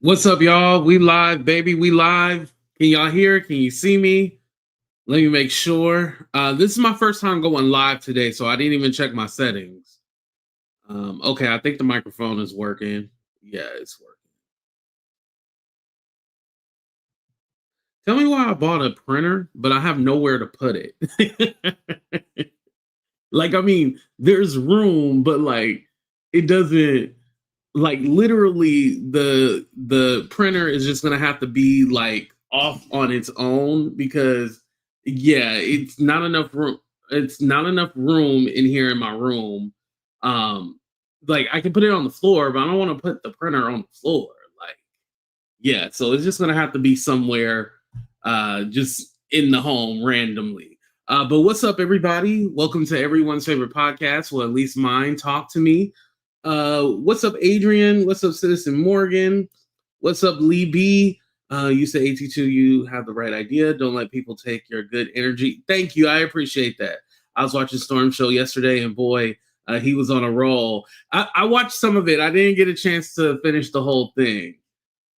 What's up, y'all? We live, baby. We live. Can y'all hear? Can you see me? Let me make sure. This is my first time going live today, so I didn't even check my settings. Okay, I think the microphone is working. Yeah, it's working. Tell me why I bought a printer, but I have nowhere to put it. Like, I mean, there's room, but like, it doesn't. Like literally the printer is just gonna have to be like off on its own because yeah, it's not enough room in here in my room. um like I can put it on the floor, but I don't want to put the printer on the floor. Like, yeah, so it's just gonna have to be somewhere just in the home randomly. But what's up, everybody? Welcome to everyone's favorite podcast, well, at least mine, Talk to Me. What's up, Adrian? What's up, Citizen Morgan? What's up, Lee B? You say AT2, you have the right idea. Don't let people take your good energy. Thank you. I appreciate that. I was watching Storm Show yesterday, and boy, he was on a roll. I watched some of it. I didn't get a chance to finish the whole thing.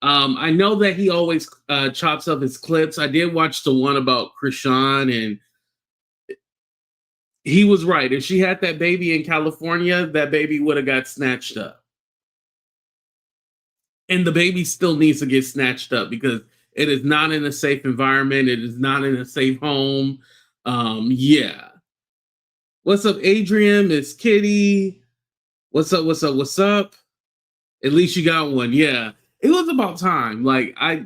I know that he always chops up his clips. I did watch the one about Krishan, and he was right. If she had that baby in California, that baby would have got snatched up. And the baby still needs to get snatched up because it is not in a safe environment. It is not in a safe home. Yeah. What's up, Adrian? Miss Kitty. What's up? What's up? What's up? At least you got one. Yeah. It was about time. Like I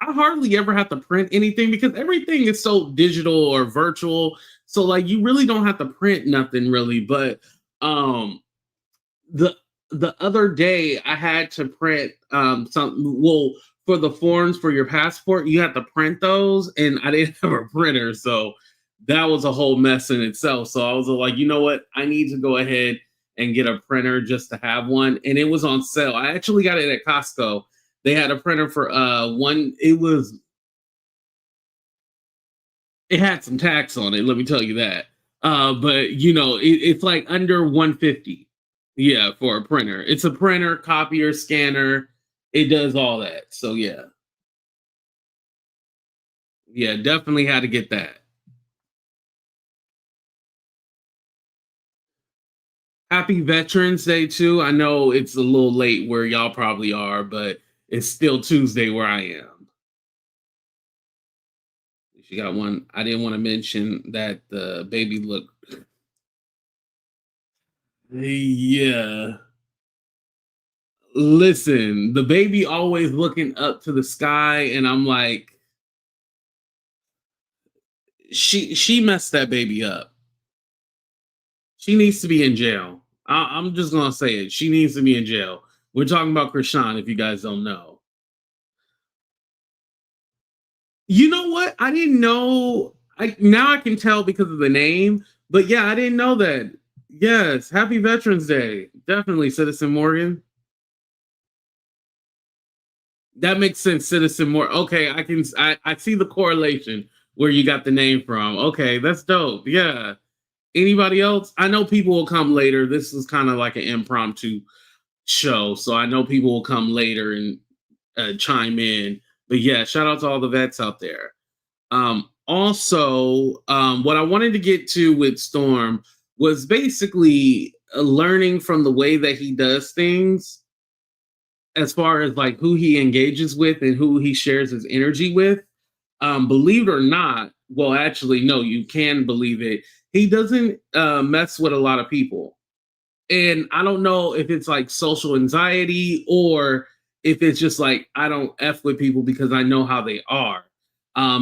hardly ever have to print anything because everything is so digital or virtual. So like you really don't have to print nothing really. But um the the other day I had to print some, well, for the forms for your passport, you have to print those, and I didn't have a printer, so that was a whole mess in itself. So I was like, you know what? I need to go ahead and get a printer just to have one. And it was on sale. I actually got it at Costco. They had a printer for one, it had some tax on it, let me tell you that. But you know, it's like under 150. Yeah, for a printer. It's a printer, copier, scanner. It does all that. So yeah. Yeah, definitely had to get that. Happy Veterans Day too. I know it's a little late where y'all probably are, but it's still Tuesday where I am. She got one. I didn't want to mention that the baby look. Yeah. Listen, the baby always looking up to the sky, and I'm like, she messed that baby up. She needs to be in jail. I'm just gonna say it. She needs to be in jail. We're talking about Krishan, if you guys don't know. You know what? I didn't know. I now I can tell because of the name. But yeah, I didn't know that. Yes, happy Veterans Day. Definitely, Citizen Morgan. That makes sense, Citizen Morgan. Okay, I see the correlation where you got the name from. Okay, that's dope. Yeah. Anybody else? I know people will come later. This is kind of like an impromptu show, so I know people will come later and chime in. But yeah, shout out to all the vets out there. Also, what I wanted to get to with Storm was basically learning from the way that he does things, as far as like who he engages with and who he shares his energy with. Believe it or not, well, actually, no, you can believe it. He doesn't mess with a lot of people. And I don't know if it's like social anxiety or if it's just like I don't F with people because I know how they are.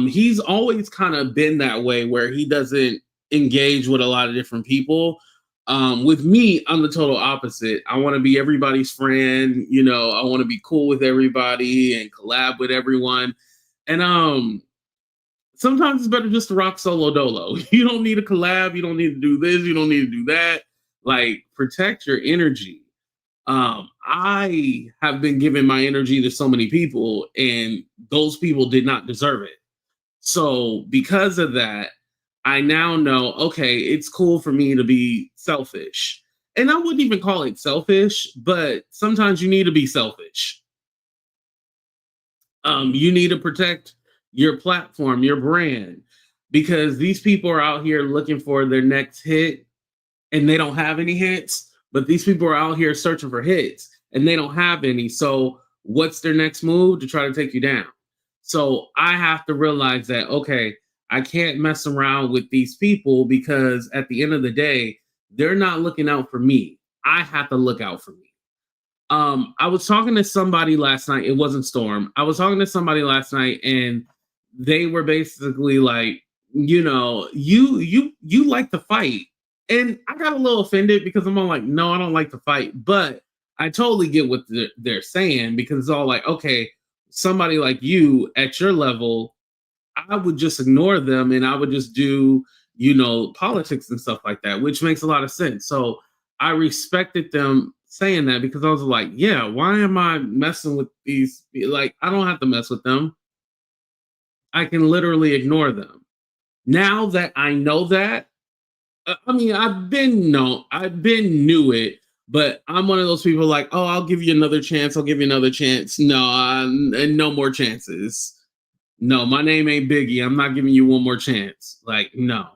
He's always kind of been that way where he doesn't engage with a lot of different people. With me, I'm the total opposite. I want to be everybody's friend, you know, I want to be cool with everybody and collab with everyone. And sometimes it's better just to rock solo dolo. You don't need a collab, you don't need to do this, you don't need to do that. Like, protect your energy. I have been giving my energy to so many people, and those people did not deserve it. So, because of that, I now know, okay, it's cool for me to be selfish. And I wouldn't even call it selfish, but sometimes you need to be selfish. You need to protect your platform, your brand, because these people are out here looking for their next hit and they don't have any hits, but these people are out here searching for hits and they don't have any. So, what's their next move? To try to take you down. So, I have to realize that, okay, I can't mess around with these people because at the end of the day, they're not looking out for me. I have to look out for me. I was talking to somebody last night. It wasn't Storm. I was talking to somebody last night, and they were basically like, you like to fight, and I got a little offended because I'm all like, no, I don't like to fight, but I totally get what they're saying because it's all like, okay, somebody like you at your level, I would just ignore them and I would just do, politics and stuff like that, which makes a lot of sense. So I respected them saying that because I was like, yeah, why am I messing with these? Like, I don't have to mess with them. I can literally ignore them. Now that I know that, I mean, I've been knew it, but I'm one of those people like, oh, I'll give you another chance. I'll give you another chance. No, and no more chances. No, my name ain't Biggie. I'm not giving you one more chance. Like, no.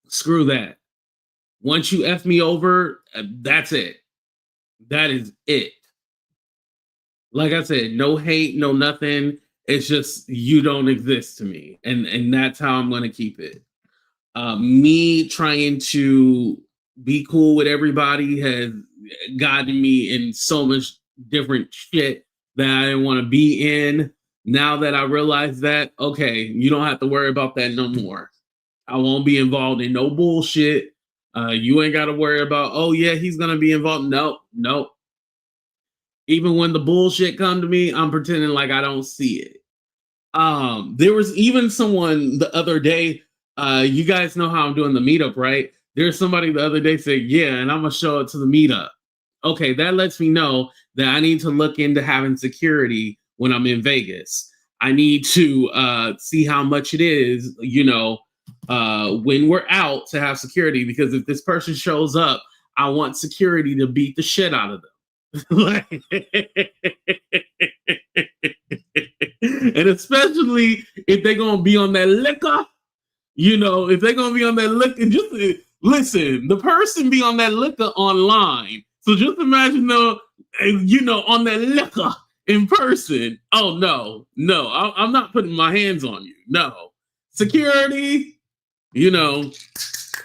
Screw that. Once you F me over, that's it. That is it. Like I said, no hate, no nothing. It's just you don't exist to me. And that's how I'm gonna keep it. Me trying to be cool with everybody has gotten me in so much different shit that I didn't want to be in. Now that I realize that, okay, you don't have to worry about that no more. I won't be involved in no bullshit. You ain't got to worry about, oh yeah, he's gonna be involved. Nope, nope. Even when the bullshit come to me, I'm pretending like I don't see it. There was even someone the other day. You guys know how I'm doing the meetup, right? There's somebody the other day said, yeah, and I'm gonna show it to the meetup. Okay, that lets me know that I need to look into having security when I'm in Vegas. I need to see how much it is, when we're out to have security, because if this person shows up, I want security to beat the shit out of them. Like, and especially if they're gonna be on that liquor, if they're gonna be on that liquor, just listen, the person be on that liquor online. So just imagine on that liquor in person. Oh no, I'm not putting my hands on you. No. Security,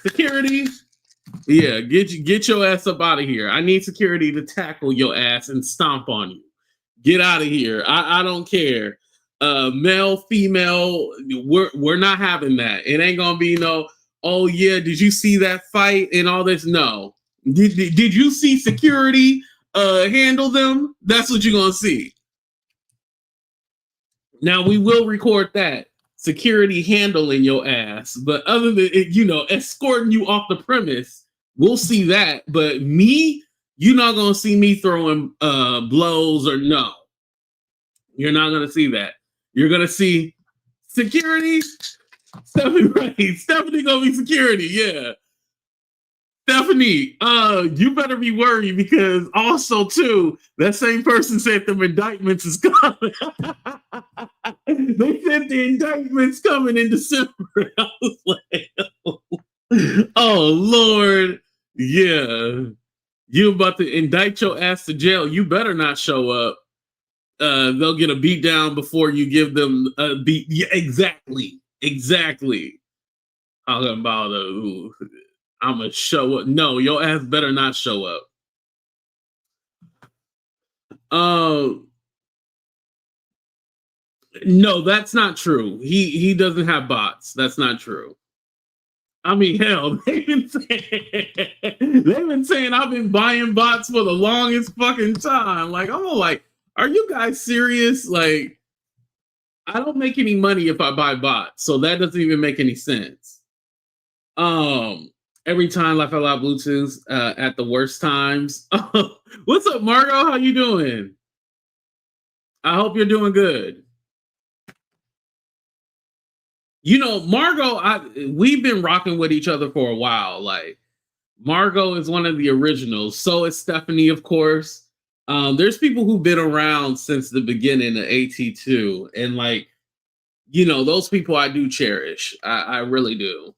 security. Yeah, get your ass up out of here. I need security to tackle your ass and stomp on you. Get out of here. I don't care. Male, female, we're not having that. It ain't gonna be no, oh yeah, did you see that fight and all this? No. Did you see security handle them? That's what you're gonna see. Now we will record that. Security handling your ass. But other than escorting you off the premise, we'll see that. But me, you're not gonna see me throwing blows or no. You're not gonna see that. You're gonna see security. Stephanie, right? Stephanie gonna be security, yeah. Stephanie, you better be worried because also too, that same person said the indictments is coming. They said the indictments coming in December. I was like, oh Lord, yeah. You about to indict your ass to jail. You better not show up. They'll get a beat down before you give them a beat. Yeah, exactly. Talking about I'm gonna show up. No, your ass better not show up. No, that's not true. He doesn't have bots. That's not true. I mean, hell, they've been saying I've been buying bots for the longest fucking time. Like, I'm like, are you guys serious? Like, I don't make any money if I buy bots, so that doesn't even make any sense. Every time I fell out Bluetooth at the worst times. What's up, Margot? How you doing? I hope you're doing good. Margot, we've been rocking with each other for a while. Like, Margot is one of the originals. So is Stephanie, of course. There's people who've been around since the beginning of AT2, and like, those people I do cherish. I really do.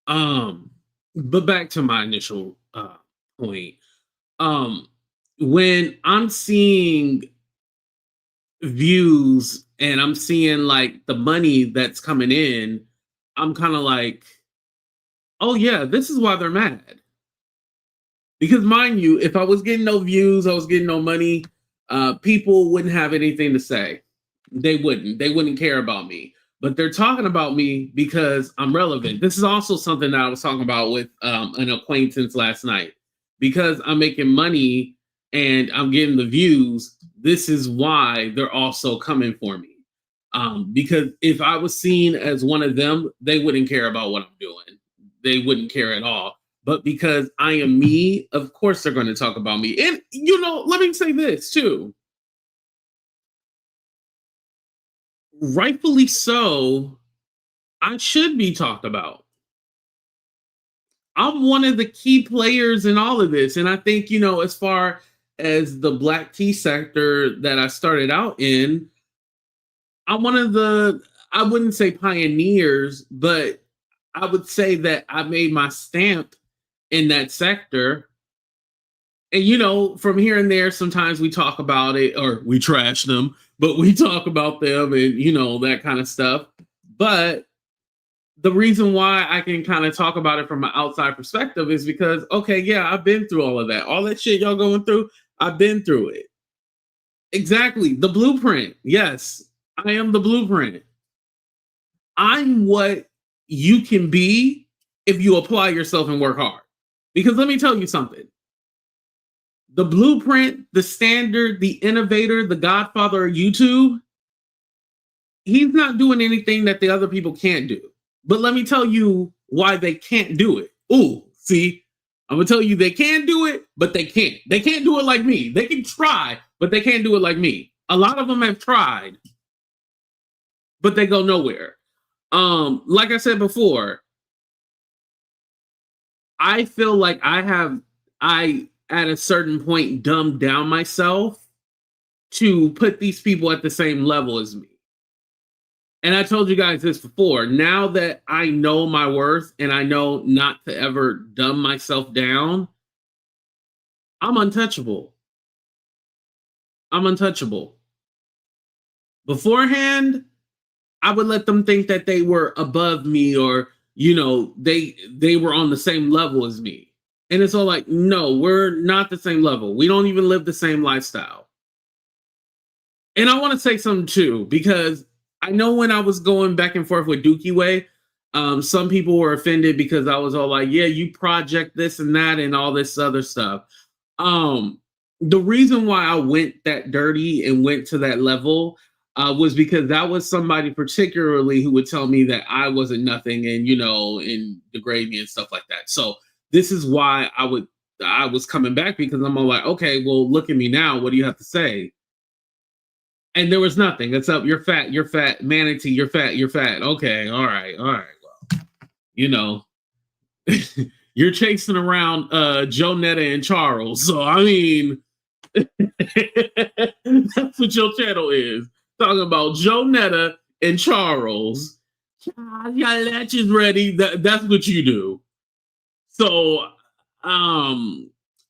Um, but back to my initial point. Um, when I'm seeing views and I'm seeing like the money that's coming in, I'm kind of like, oh yeah, this is why they're mad. Because mind you, if I was getting no views, I was getting no money, people wouldn't have anything to say. They wouldn't. They wouldn't care about me. But they're talking about me because I'm relevant. This is also something that I was talking about with an acquaintance last night. Because I'm making money and I'm getting the views, this is why they're also coming for me. Because if I was seen as one of them, they wouldn't care about what I'm doing. They wouldn't care at all. But because I am me, of course they're going to talk about me. And, let me say this too. Rightfully so, I should be talked about. I'm one of the key players in all of this. And I think, as far as the black tea sector that I started out in, I'm one of the, I wouldn't say pioneers, but I would say that I made my stamp in that sector. And from here and there, sometimes we talk about it or we trash them, but we talk about them and that kind of stuff. But the reason why I can kind of talk about it from an outside perspective is because, okay, yeah, I've been through all that shit y'all going through. I've been through it. Exactly. The blueprint. Yes, I am the blueprint. I'm what you can be if you apply yourself and work hard. Because let me tell you something, the blueprint, the standard, the innovator, the godfather of YouTube, he's not doing anything that the other people can't do. But let me tell you why they can't do it. Ooh, see, I'm gonna tell you they can do it, but they can't. They can't do it like me. They can try, but they can't do it like me. A lot of them have tried, but they go nowhere. Like I said before, I feel like I at a certain point dumbed down myself to put these people at the same level as me. And I told you guys this before. Now that I know my worth and I know not to ever dumb myself down, I'm untouchable. I'm untouchable. Beforehand, I would let them think that they were above me or, they were on the same level as me. And it's all like, no, we're not the same level. We don't even live the same lifestyle. And I want to say something too, because I know when I was going back and forth with Dookie Way, some people were offended because I was all like, yeah, you project this and that and all this other stuff. The reason why I went that dirty and went to that level was because that was somebody particularly who would tell me that I wasn't nothing and degrade me and stuff like that. So this is why I was coming back because I'm all like, okay, well, look at me now. What do you have to say? And there was nothing. It's up. You're fat, manatee. You're fat. You're fat. Okay, all right, all right. Well, you know, you're chasing around Joe Netta and Charles. So I mean, that's what your channel is. Talking about Joe Netta and Charles. Yeah, latches ready. That's what you do. So, I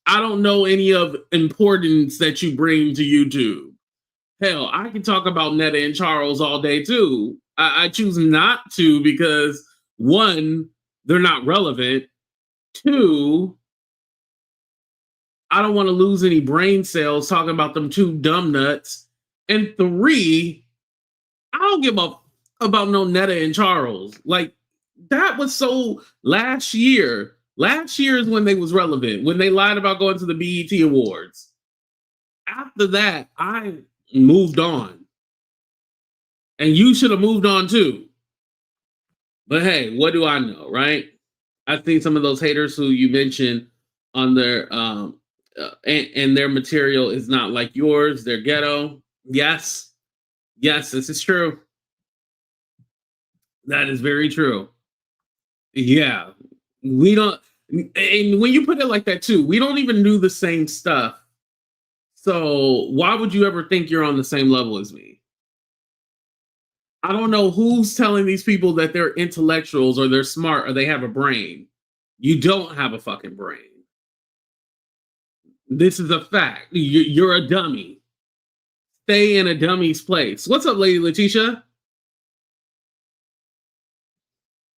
don't know any of importance that you bring to YouTube. Hell, I can talk about Netta and Charles all day too. I choose not to because one, they're not relevant. Two, I don't want to lose any brain cells talking about them two dumb nuts. And three, I don't give a about no Netta and Charles. Like that was so last year. Last year is when they was relevant, when they lied about going to the BET Awards. After that, I moved on. And you should have moved on too. But hey, what do I know, right? I think some of those haters who you mentioned on their and their material is not like yours. They're ghetto. Yes, yes, this is true. That is very true. Yeah. We don't, and when you put it like that too, we don't even do the same stuff. So why would you ever think you're on the same level as me? I don't know who's telling these people that they're intellectuals or they're smart or they have a brain. You don't have a fucking brain. This is a fact. You're a dummy. Stay in a dummy's place. What's up, Lady Letitia?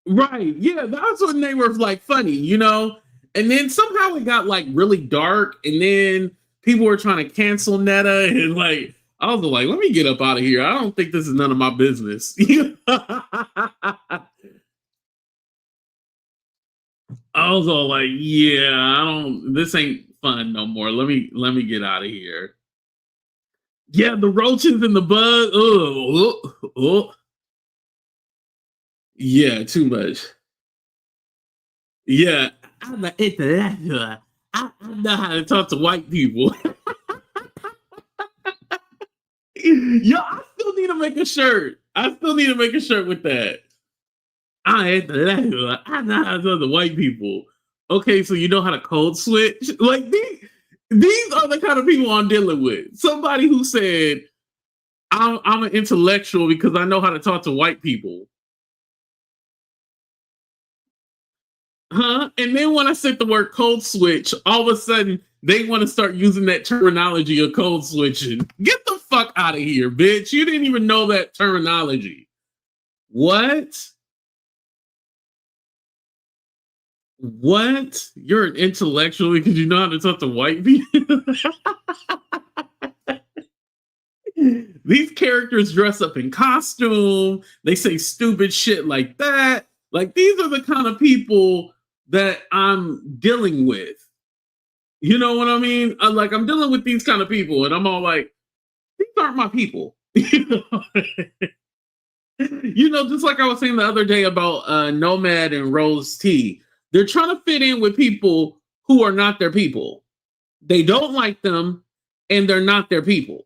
Right. Yeah, that's when they were like funny, you know? And then somehow it got like really dark, and then people were trying to cancel Netta, and like I was like, let me get up out of here. I don't think this is none of my business. I was all like, yeah, I don't, this ain't fun no more. Let me get out of here. Yeah, the roaches and the bug. Oh. Yeah, too much. Yeah, I'm an intellectual. I know how to talk to white people. Yo, I still need to make a shirt. I still need to make a shirt with that. I intellectual. I know how to talk to white people. Okay, so you know how to code switch? Like these are the kind of people I'm dealing with. Somebody who said, I'm an intellectual because I know how to talk to white people. Huh? And then when I said the word code switch, all of a sudden they want to start using that terminology of code switching. Get the fuck out of here, bitch. You didn't even know that terminology. What? What? You're an intellectual because you know how to talk to white people? These characters dress up in costume. They say stupid shit like that. Like, these are the kind of people that I'm dealing with. You know what I mean? I'm dealing with these kind of people, and I'm all like, these aren't my people. Just like I was saying the other day about Nomad and Rose T. They're trying to fit in with people who are not their people. They don't like them, and they're not their people.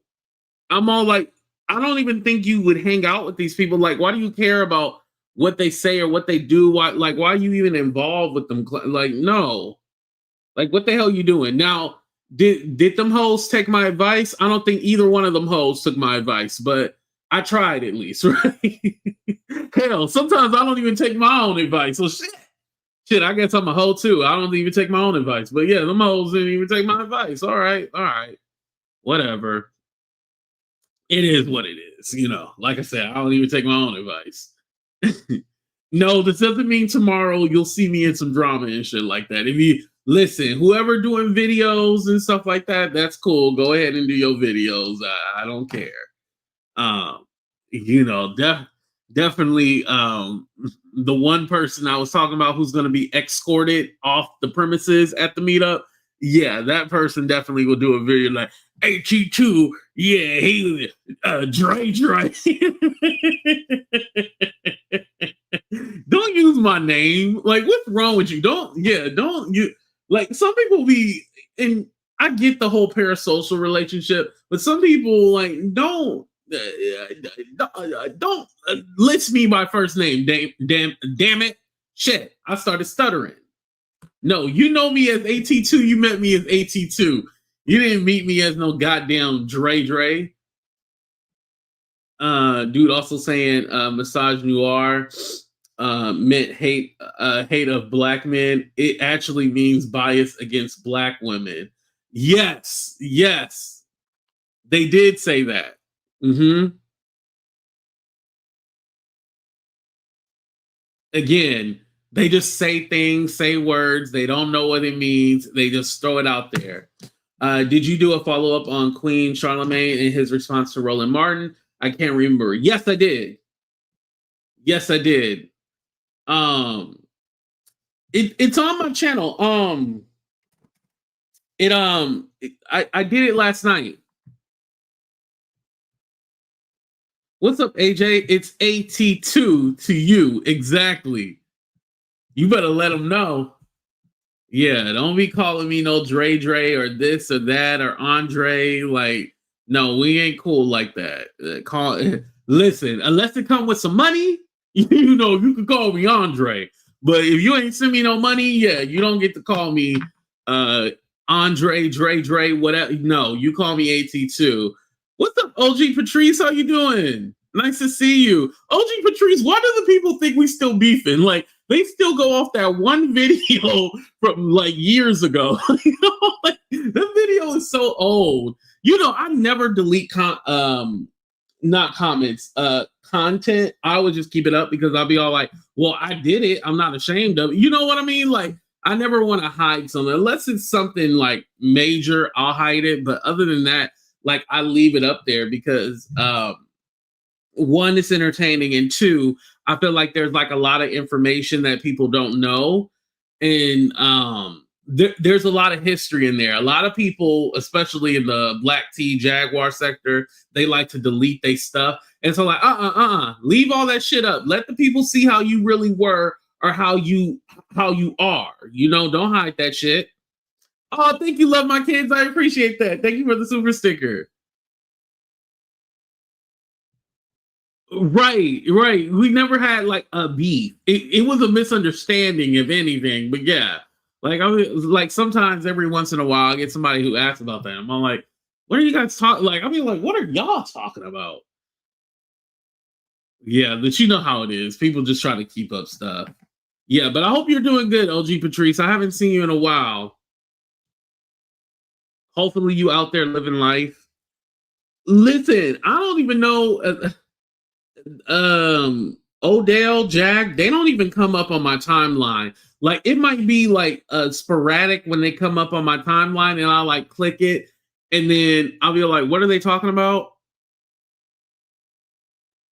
I'm all like, I don't even think you would hang out with these people. Like, why do you care about what they say or what they do? Why are you even involved with them? Like, no. Like, what the hell are you doing? Now, did them hoes take my advice? I don't think either one of them hoes took my advice, but I tried at least, right? Hell, sometimes I don't even take my own advice. So shit, I guess I'm a hoe too. I don't even take my own advice. But yeah, them hoes didn't even take my advice. All right. Whatever. It is what it is. Like I said, I don't even take my own advice. No, this doesn't mean tomorrow you'll see me in some drama and shit like that. If you listen, whoever doing videos and stuff like that, that's cool. Go ahead and do your videos. I don't care. Um, definitely the one person I was talking about who's going to be escorted off the premises at the meetup. Yeah, that person definitely will do a video like AT2. Yeah, he Dre. Don't use my name. Like, what's wrong with you? Don't you like some people be and I get the whole parasocial relationship, but some people like don't list me by first name. Damn it. Shit. I started stuttering. No, you know me as AT2. You met me as AT2. You didn't meet me as no goddamn Dre. Dude also saying massage noir meant hate of black men. It actually means bias against black women. Yes. They did say that. Mm-hmm. Again, they just say things, say words. They don't know what it means. They just throw it out there. Did you do a follow up on Queen Charlemagne and his response to Roland Martin? I can't remember. Yes, I did. It's on my channel. I did it last night. What's up, AJ? It's AT2 to you. Exactly. You better let them know. Yeah, don't be calling me no Dre or this or that or Andre. Like, no, we ain't cool like that. Listen, unless it come with some money, you can call me Andre. But if you ain't send me no money, yeah, you don't get to call me Andre, Dre, whatever. No, you call me AT2. What's up, OG Patrice? How you doing? Nice to see you. OG Patrice, why do the people think we still beefing? Like, they still go off that one video from like years ago. Like, the video is so old. I never delete not comments, content. I would just keep it up because I'll be all like, well, I did it. I'm not ashamed of it. You know what I mean? Like, I never want to hide something unless it's something like major. I'll hide it. But other than that, like, I leave it up there because one, it's entertaining, and two, I feel like there's like a lot of information that people don't know, and there's a lot of history in there. A lot of people, especially in the Black Tea Jaguar sector, they like to delete their stuff, and so like, leave all that shit up. Let the people see how you really were or how you are. Don't hide that shit. Oh, thank you, love my kids. I appreciate that. Thank you for the super sticker. Right. We never had like a beef. It was a misunderstanding, if anything. But yeah, like I was like sometimes every once in a while I get somebody who asks about that. I'm all like, what are you guys talking? Like, I mean, like, what are y'all talking about? Yeah, but you know how it is. People just try to keep up stuff. Yeah, but I hope you're doing good, OG Patrice. I haven't seen you in a while. Hopefully, you out there living life. Listen, I don't even know. Odell, Jag, they don't even come up on my timeline. Like, it might be like sporadic when they come up on my timeline, and I'll like click it, and then I'll be like, what are they talking about?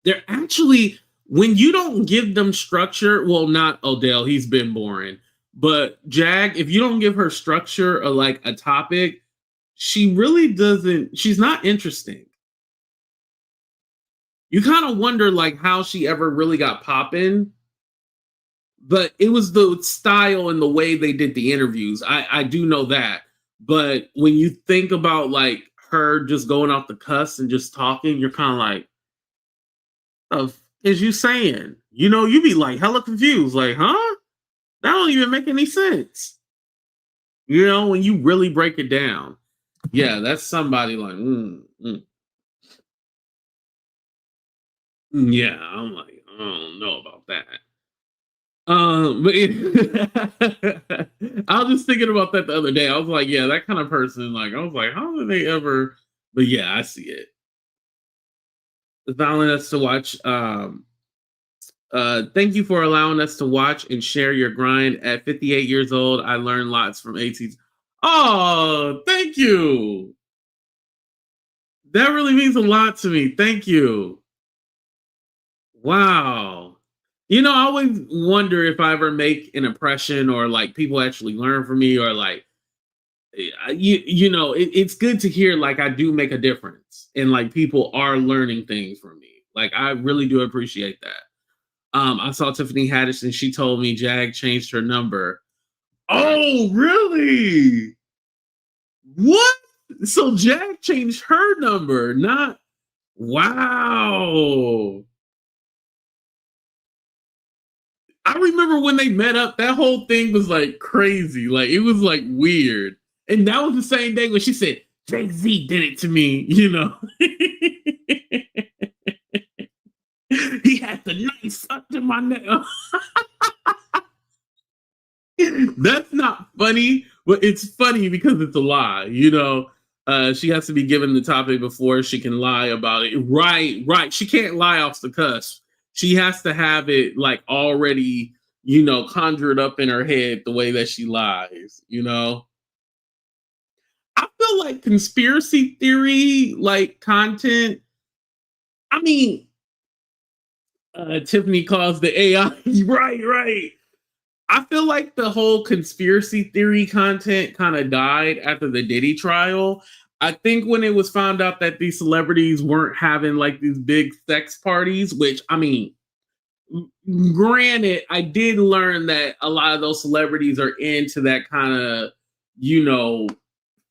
They're actually, when you don't give them structure, well, not Odell, he's been boring. But Jag, if you don't give her structure or like a topic, she really doesn't, she's not interesting. You kind of wonder like how she ever really got popping, but it was the style and the way they did the interviews. I do know that. But when you think about like her just going off the cuss and just talking, you're kind of like, of is you saying? You be like hella confused, like, huh? That don't even make any sense. When you really break it down. Yeah, that's somebody like, yeah, I'm like, I don't know about that. But I was just thinking about that the other day. I was like, yeah, that kind of person, like, I was like, how did they ever? But yeah, I see it. Allowing us to watch. Thank you for allowing us to watch and share your grind. At 58 years old, I learned lots from ATs. Oh, thank you. That really means a lot to me. Thank you. Wow. I always wonder if I ever make an impression or like people actually learn from me or like, it's good to hear like I do make a difference and like people are learning things from me. Like I really do appreciate that. I saw Tiffany Haddish and she told me Jag changed her number. Oh, really? What? So Jag changed her number, not wow. I remember when they met up, that whole thing was like crazy. Like it was like weird. And that was the same day when she said, Jay-Z did it to me, He had the knife sucked in my neck. That's not funny, but it's funny because it's a lie, she has to be given the topic before she can lie about it. Right. She can't lie off the cusp. She has to have it like already, conjured up in her head the way that she lies, I feel like conspiracy theory, like content. I mean, Tiffany calls the AI. Right. I feel like the whole conspiracy theory content kind of died after the Diddy trial. I think when it was found out that these celebrities weren't having like these big sex parties, which I mean, granted, I did learn that a lot of those celebrities are into that kind of,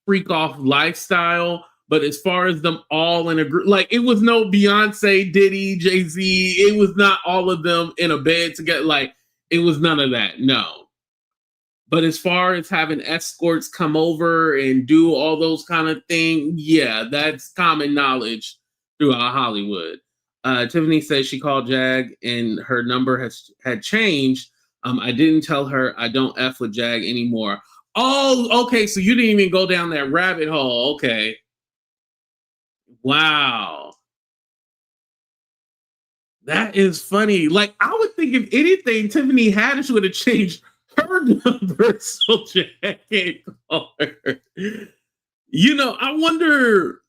freak off lifestyle. But as far as them all in a group, like it was no Beyonce, Diddy, Jay-Z, it was not all of them in a bed together. Like It was none of that. No. But as far as having escorts come over and do all those kind of things, yeah, that's common knowledge throughout Hollywood. Tiffany says she called Jag and her number had changed. I didn't tell her I don't F with Jag anymore. Oh, okay. So you didn't even go down that rabbit hole. Okay. Wow. That is funny. Like, I would think if anything, Tiffany Haddish would have changed her number so Jack can't call her. You know, I wonder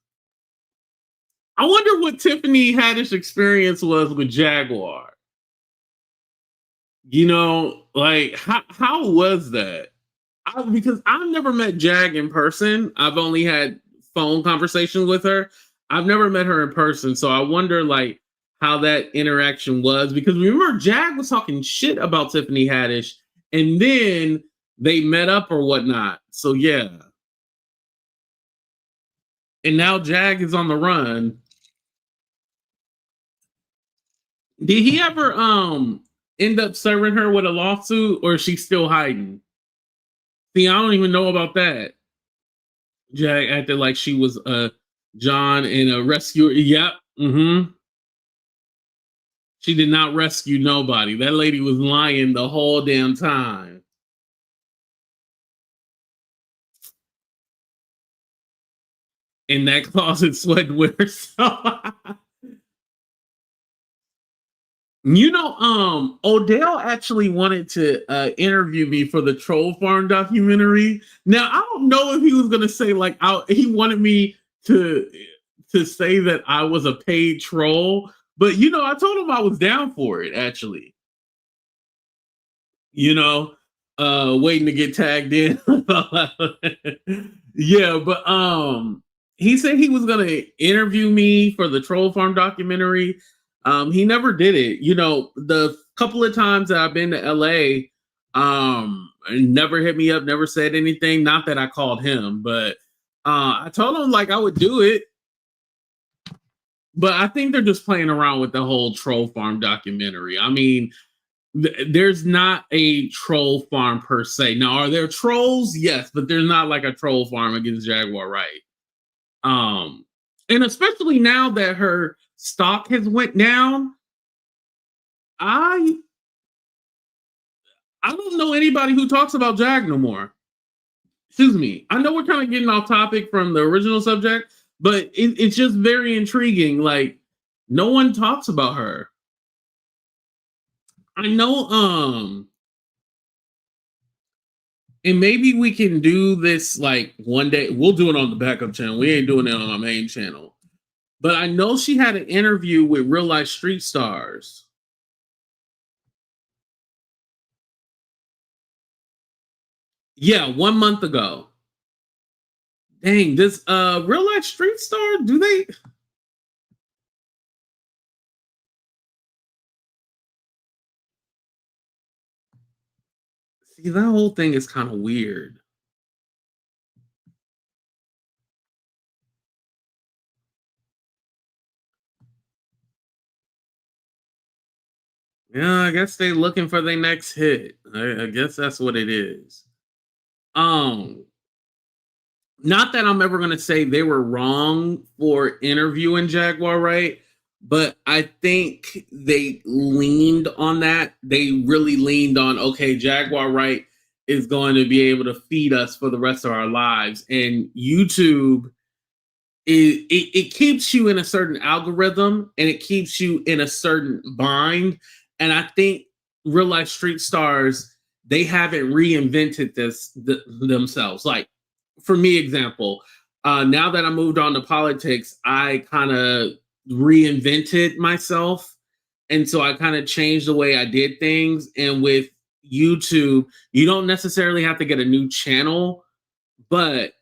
what Tiffany Haddish experience was with Jaguar. You know, like how was that? Because I've never met Jag in person. I've only had phone conversations with her. I've never met her in person, so I wonder like how that interaction was. Because remember, Jag was talking shit about Tiffany Haddish, and then they met up or whatnot. So yeah, and now Jag is on the run. Did he ever end up serving her with a lawsuit, or is she still hiding? See, I don't even know about that. Jag acted like she was a John and a rescuer. Yep. Mm-hmm. She did not rescue nobody. That lady was lying the whole damn time. In that closet sweating with herself. You know, Odell actually wanted to interview me for the Troll Farm documentary. Now, I don't know if he was gonna say like he wanted me to say that I was a paid troll, but you know, I told him I was down for it actually. You know, waiting to get tagged in. Yeah, but he said he was gonna interview me for the Troll Farm documentary. He never did it. You know, the couple of times that I've been to LA, never hit me up, never said anything. Not that I called him, but I told him like I would do it. But I think they're just playing around with the whole Troll Farm documentary. I mean, there's not a troll farm per se. Now, are there trolls? Yes, but there's not like a troll farm against Jaguar Wright. And especially now that her stock has went down, I don't know anybody who talks about Jag no more. Excuse me. I know we're kind of getting off topic from the original subject, but it's just very intriguing. Like, no one talks about her. I know, and maybe we can do this like one day. We'll do it on the backup channel. We ain't doing it on our main channel. But I know she had an interview with real life street stars. Yeah, 1 month ago. Dang, this real life street star, do they see that whole thing is kind of weird. Yeah, I guess they looking for their next hit. I guess that's what it is. Um, Not that I'm ever gonna say they were wrong for interviewing Jaguar Wright, but I think they leaned on that. They really leaned on, okay, Jaguar Wright is going to be able to feed us for the rest of our lives. And YouTube it keeps you in a certain algorithm and it keeps you in a certain bind. And I think real life street stars, they haven't reinvented themselves. Like for me, example, now that I moved on to politics, I kind of reinvented myself. And so I kind of changed the way I did things. And with YouTube, you don't necessarily have to get a new channel, but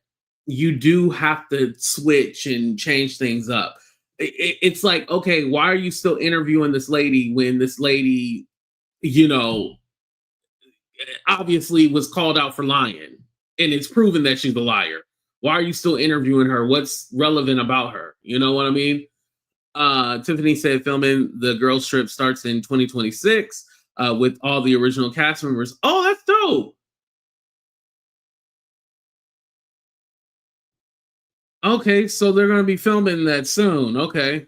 you do have to switch and change things up. It's like, okay, why are you still interviewing this lady when this lady, you know, obviously was called out for lying and it's proven that she's a liar? Why are you still interviewing her? What's relevant about her? You know what I mean? Tiffany said filming the girls trip starts in 2026. with all the original cast members. Oh, that's dope. Okay, so they're going to be filming that soon. Okay.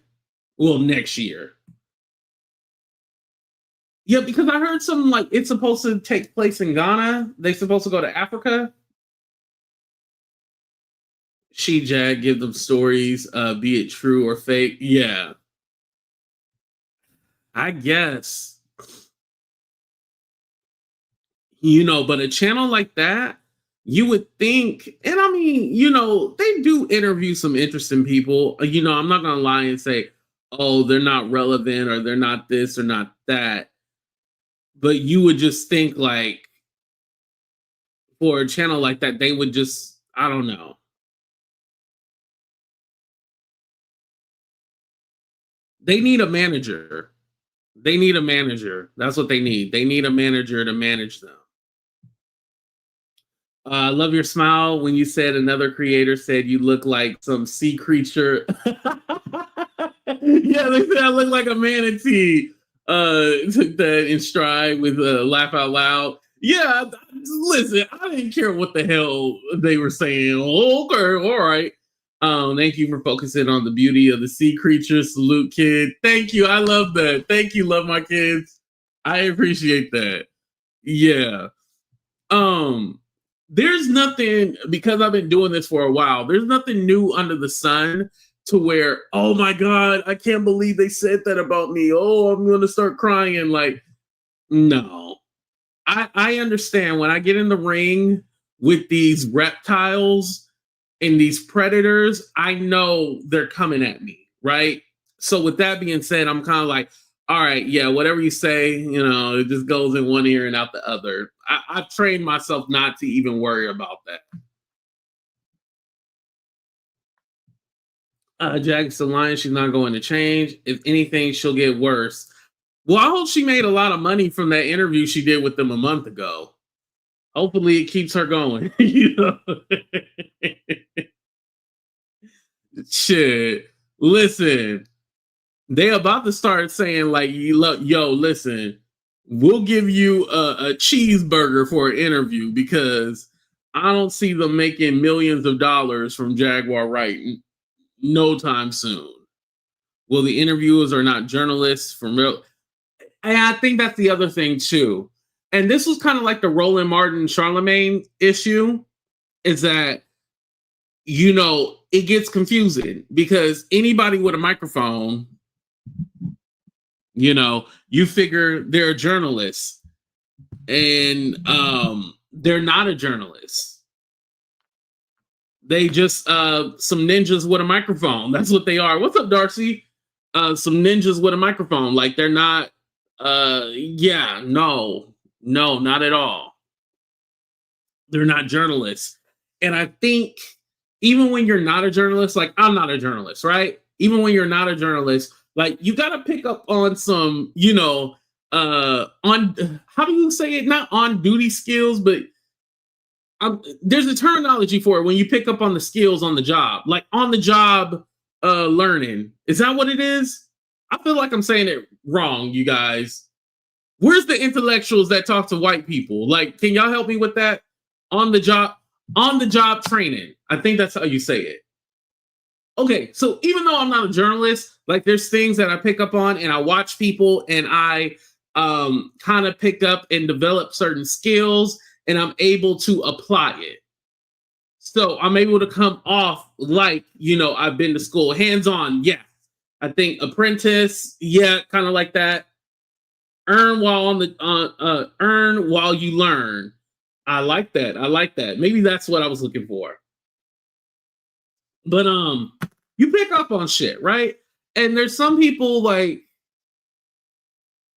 Well, next year. Yeah, because I heard something like it's supposed to take place in Ghana. They're supposed to go to Africa. She Jag give them stories, be it true or fake. Yeah, I guess. But a channel like that, you would think, and I mean, they do interview some interesting people. I'm not gonna lie and say, oh, they're not relevant or they're not this or not that. But you would just think like for a channel like that, they would just, I don't know. They need a manager. They need a manager. That's what they need. They need a manager to manage them. I love your smile when you said another creator said you look like some sea creature. Yeah, they said I look like a manatee. Took that in stride with laugh out loud. Yeah, listen, I didn't care what the hell they were saying. Okay, all right. Thank you for focusing on the beauty of the sea creatures. Salute, kid. Thank you. I love that. Thank you. Love my kids. I appreciate that. Yeah. Um, there's nothing, because I've been doing this for a while, there's nothing new under the sun to where, oh my God, I can't believe they said that about me. Oh, I'm gonna start crying. And like, no. I understand when I get in the ring with these reptiles and these predators, I know they're coming at me, right? So with that being said, I'm kind of like, all right, yeah, whatever you say, it just goes in one ear and out the other. I've trained myself not to even worry about that. Jack's the line, she's not going to change. If anything, she'll get worse. Well, I hope she made a lot of money from that interview she did with them a month ago. Hopefully it keeps her going. Shit. Listen, they about to start saying like, yo, listen, we'll give you a cheeseburger for an interview because I don't see them making millions of dollars from Jaguar Wright no time soon. Well, the interviewers are not journalists from real. And I think that's the other thing too. And this was kind of like the Roland Martin Charlemagne issue, is that it gets confusing because anybody with a microphone, you figure they're a journalist, and they're not a journalist. They just some ninjas with a microphone. That's what they are. What's up, Darcy? Some ninjas with a microphone. Like they're not. Yeah, no, not at all. They're not journalists, and I think even when you're not a journalist, like I'm not a journalist, right? Even when you're not a journalist, like you got to pick up on some, on how do you say it? Not on duty skills, but there's a terminology for it when you pick up on the skills on the job, like on the job learning. Is that what it is? I feel like I'm saying it wrong, you guys. Where's the intellectuals that talk to white people? Like, can y'all help me with that? On the job training. I think that's how you say it. Okay, so even though I'm not a journalist, like there's things that I pick up on and I watch people and I kind of pick up and develop certain skills and I'm able to apply it. So I'm able to come off like, I've been to school, hands-on, yeah. I think apprentice, yeah, kind of like that. Earn while you learn. I like that. Maybe that's what I was looking for. But you pick up on shit, right? And there's some people like,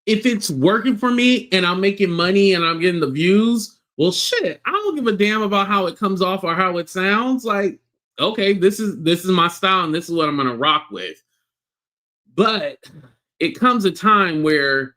if it's working for me and I'm making money and I'm getting the views, well, shit, I don't give a damn about how it comes off or how it sounds. Like, okay, this is my style and this is what I'm gonna rock with. But it comes a time where,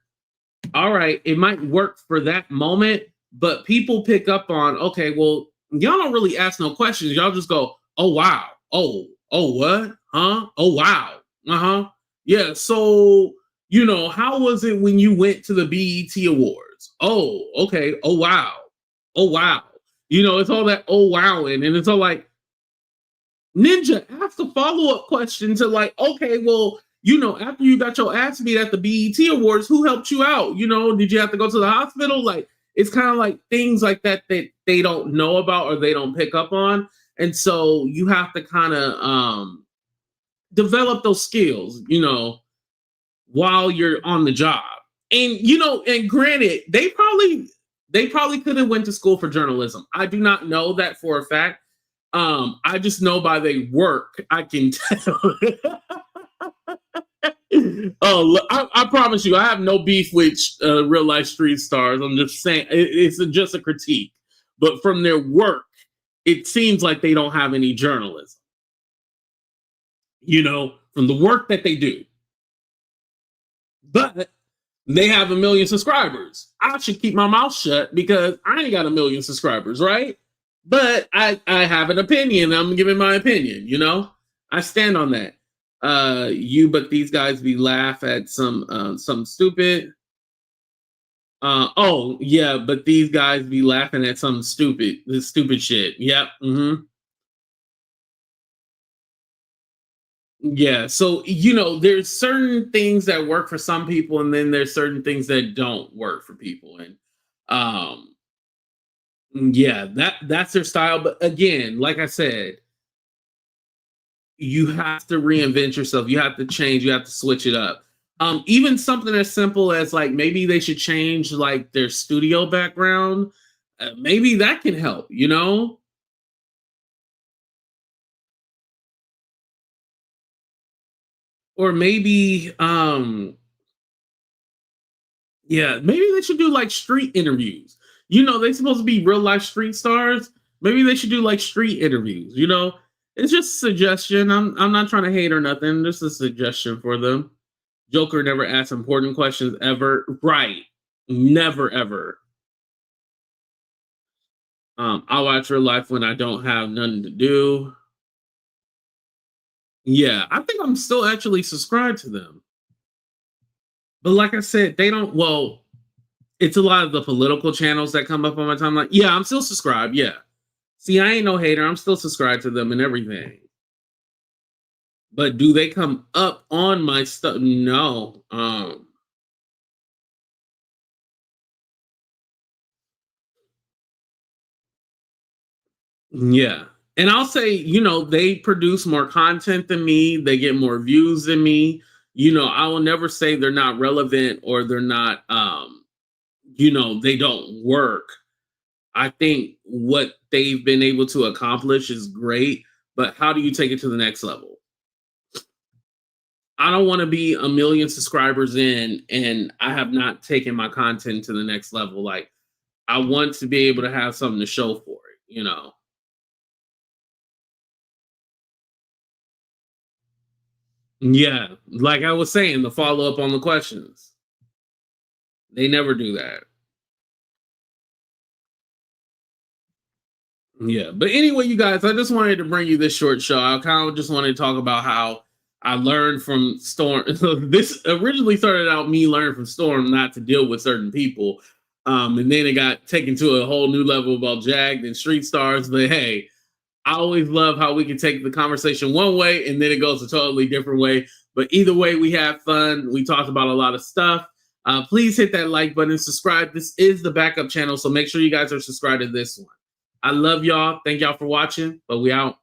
all right, it might work for that moment, but people pick up on, okay, well, y'all don't really ask no questions. Y'all just go, oh, wow. Oh, what? Huh? Oh, wow. Uh-huh. Yeah. So How was it when you went to the BET Awards? Oh, okay. Oh, wow. Oh, wow. It's all that oh, wow. And it's all like, Ninja, ask a follow up question to like, okay, well, after you got your ass beat at the BET Awards, who helped you out? Did you have to go to the hospital? Like, it's kind of like things like that they don't know about or they don't pick up on. And so you have to kind of develop those skills, while you're on the job. And granted, they probably could have went to school for journalism. I do not know that for a fact. I just know by their work, I can tell. Oh, I promise you, I have no beef with real life street stars. I'm just saying it's just a critique. But from their work, it seems like they don't have any journalism. From the work that they do. But they have 1 million subscribers. I should keep my mouth shut because I ain't got 1 million subscribers, right? But I have an opinion. I'm giving my opinion, I stand on that. But these guys be laugh at some stupid. Oh yeah, but these guys be laughing at some stupid shit. Yep. Mm-hmm. Yeah. So there's certain things that work for some people, and then there's certain things that don't work for people, and um, yeah, that's their style. But again, like I said, you have to reinvent yourself. You have to change. You have to switch it up. Even something as simple as like maybe they should change like their studio background. Maybe that can help. Or maybe yeah, maybe they should do like street interviews. They're supposed to be real life street stars. Maybe they should do like street interviews. It's just a suggestion. I'm not trying to hate or nothing. Just a suggestion for them. Joker never asks important questions ever. Right. Never ever. I watch real life when I don't have nothing to do. Yeah, I think I'm still actually subscribed to them. But like I said, they don't. Well, it's a lot of the political channels that come up on my timeline. Yeah, I'm still subscribed. Yeah. See, I ain't no hater. I'm still subscribed to them and everything. But do they come up on my stuff? No. Yeah. And I'll say, they produce more content than me. They get more views than me. I will never say they're not relevant or they're not they don't work. I think what they've been able to accomplish is great, but how do you take it to the next level? I don't want to be 1 million subscribers in and I have not taken my content to the next level. Like, I want to be able to have something to show for it. Yeah, like I was saying, the follow up on the questions. They never do that. Yeah, but anyway, you guys, I just wanted to bring you this short show. I kind of just wanted to talk about how I learned from Storm. This originally started out me learning from Storm not to deal with certain people, and then it got taken to a whole new level about Jagged and Street Stars. But hey, I always love how we can take the conversation one way and then it goes a totally different way. But either way, we have fun. We talked about a lot of stuff. Please hit that like button, subscribe. This is the backup channel, so make sure you guys are subscribed to this one. I love y'all. Thank y'all for watching, but we out.